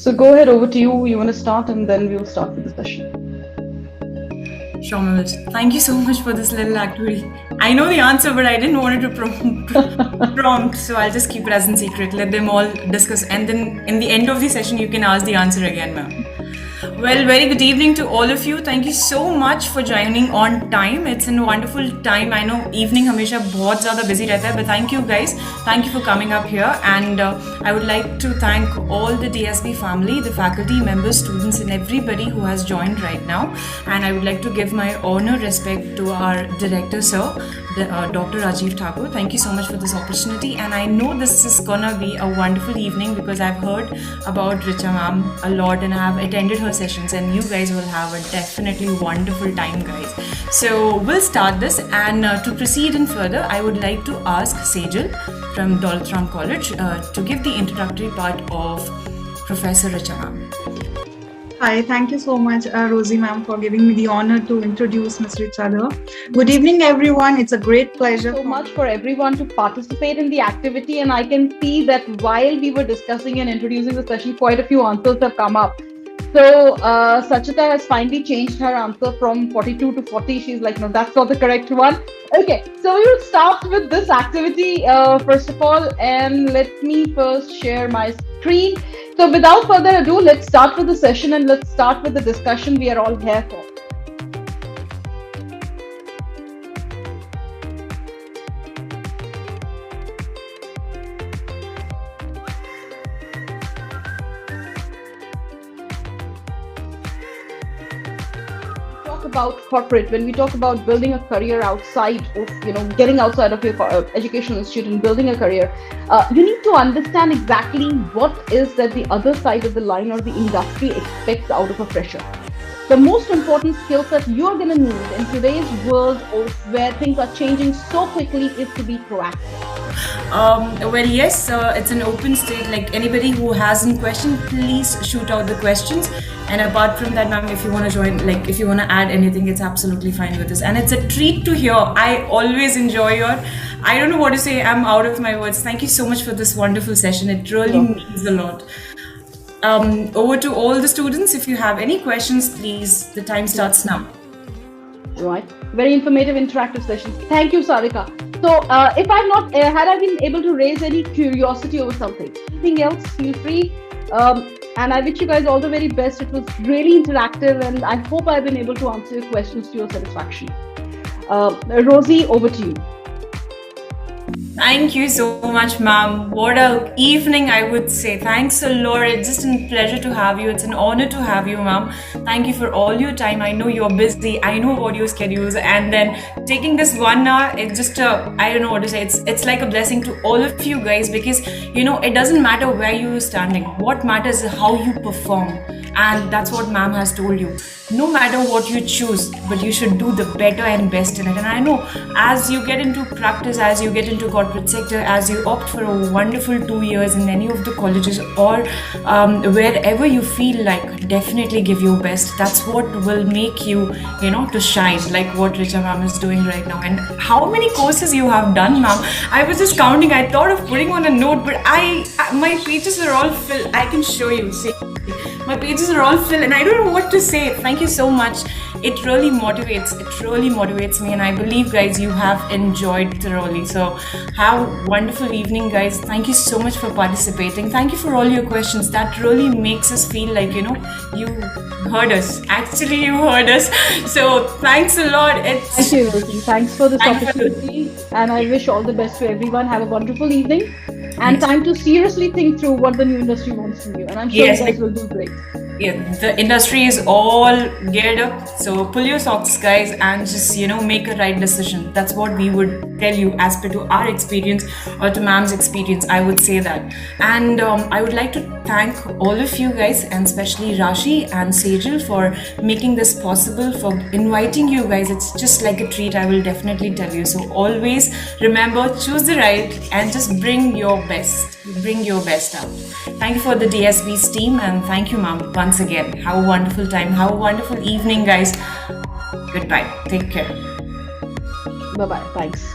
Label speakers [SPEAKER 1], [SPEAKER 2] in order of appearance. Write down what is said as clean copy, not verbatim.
[SPEAKER 1] So go ahead, over to you. You want to start, and then we'll start with the session.
[SPEAKER 2] Sure, Mimit. Thank you so much for this little activity. I know the answer, but I didn't want it to prompt, so I'll just keep it as in secret. Let them all discuss, and then in the end of the session, you can ask the answer again, ma'am. Well, very good evening to all of you. Thank you so much for joining on time. It's a wonderful time. I know evening हमेशा बहुत ज़्यादा busy रहता है, but thank you guys. Thank you for coming up here. And I would like to thank all the DSB family, the faculty members, students, and everybody who has joined right now. And I would like to give my honor, respect to our director, sir, Dr. Rajiv Thakur. Thank you so much for this opportunity. And I know this is gonna be a wonderful evening because I've heard about Richa ma'am a lot, and I have attended her sessions, and you guys will have a definitely wonderful time, guys. So we'll start this, and to proceed in further, I would like to ask Sejal from Daulat College to give the introductory part of Professor Richa ma'am.
[SPEAKER 3] Hi, thank you so much, Rosie ma'am, for giving me the honor to introduce Ms. Richada. Good evening, everyone. It's a great pleasure.
[SPEAKER 1] So much for everyone to participate in the activity, and I can see that while we were discussing and introducing the session, quite a few answers have come up. So Sachita has finally changed her answer from 42 to 40. She's like, no, that's not the correct one. Okay, so we will start with this activity first of all, and let me first share my screen. So without further ado, let's start with the session, and let's start with the discussion we are all here for. About corporate, when we talk about building a career outside of, getting outside of your educational institute and building a career, you need to understand exactly what is that the other side of the line or the industry expects out of a fresher. The most important skill set you're going to need in today's world of where things are changing so quickly is to be proactive.
[SPEAKER 2] Well, yes, it's an open state. Like anybody who has a question, please shoot out the questions. And apart from that, ma'am, if you want to join, like if you want to add anything, it's absolutely fine with us. And it's a treat to hear. I always enjoy I don't know what to say. I'm out of my words. Thank you so much for this wonderful session. It really means a lot. Over to all the students. If you have any questions, please, the time starts now.
[SPEAKER 1] Right. Very informative, interactive session. Thank you, Sarika. So if I'm not, had I been able to raise any curiosity over something, anything else, feel free. And I wish you guys all the very best. It was really interactive, and I hope I've been able to answer your questions to your satisfaction. Rosie, over to you.
[SPEAKER 2] Thank you so much, ma'am. What an evening, I would say. Thanks a lot. It's just a pleasure to have you. It's an honor to have you, ma'am. Thank you for all your time. I know you're busy. I know about your schedules. And then taking this 1 hour, it's just I don't know what to say. It's like a blessing to all of you guys, because, it doesn't matter where you're standing. What matters is how you perform. And that's what ma'am has told you. No matter what you choose, but you should do the better and best in it. And I know as you get into practice, as you get into corporate sector, as you opt for a wonderful 2 years in any of the colleges or wherever you feel like, definitely give your best. That's what will make you, to shine, like what Richa ma'am is doing right now. And how many courses you have done, ma'am? I was just counting. I thought of putting on a note, but my pages are all filled. I can show you. See, my pages are all filled, and I don't know what to say. Thank you so much. It really motivates me, and I believe, guys, you have enjoyed thoroughly. So have a wonderful evening, guys. Thank you so much for participating. Thank you for all your questions. That really makes us feel like, you heard us. Actually, you heard us. So thanks a lot.
[SPEAKER 1] Thank you, Rosie. Thanks for this opportunity, and I wish all the best to everyone. Have a wonderful evening, and time to seriously think through what the new industry wants from you. And I'm sure you guys will do great.
[SPEAKER 2] Yeah, the industry is all geared up, so pull your socks, guys, and just make a right decision. That's what we would tell you as per to our experience or to ma'am's experience. I would say that. And I would like to thank all of you guys, and especially Rashi and Sejal, for making this possible, for inviting you guys. It's just like a treat, I will definitely tell you. So always remember, choose the right and just bring your best out. Thank you for the DSB's team, and thank you, ma'am, once again. Have a wonderful time. Have a wonderful evening, guys. Goodbye. Take care.
[SPEAKER 1] Bye-bye. Thanks.